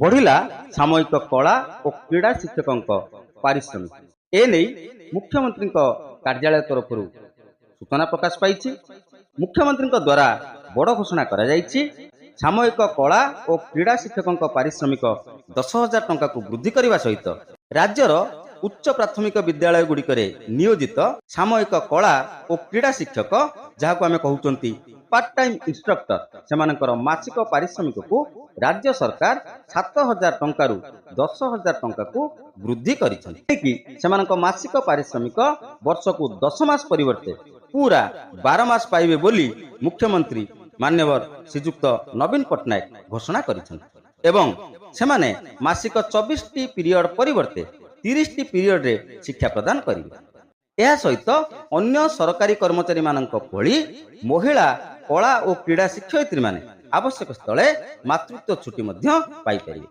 बढ़िला सामयिक कला और क्रीड़ा शिक्षकों पारिश्रमिक एने मुख्यमंत्री कार्यालय तरफ सूचना प्रकाश पाई। मुख्यमंत्री द्वारा बड़ घोषणा करा जायछि। सामयिक कला और क्रीड़ा शिक्षकों पारिश्रमिक 10,000 टंका को वृद्धि करने सहित राज्यर उच्च प्राथमिक विद्यालय गुड़िक नियोजित सामयिक कला और क्रीड़ा शिक्षक जहां आम कहते पार्ट टाइम इंस्ट्रक्टर से मासिक पारिश्रमिक को राज्य सरकार 7,000 टंकारु 10,000 टंका को वृद्धि कर मासिक पारिश्रमिक वर्ष को 10 मास परिवर्ते पूरा 12 मास पाइबे बोली मुख्यमंत्री मान्यवर श्रीजुक्त नवीन पट्टनायक घोषणा एवं सेमाने मासिक 24 टी पीरियड परिवर्ते 30 टी पीरियड रे शिक्षा प्रदान करिवे। यह सहित अन्य सरकारी कर्मचारी मानक भली महिला कला और क्रीड़ा शिक्षयित्री माने आवश्यक स्थले मातृत्व छुट्टी पाई परिवे।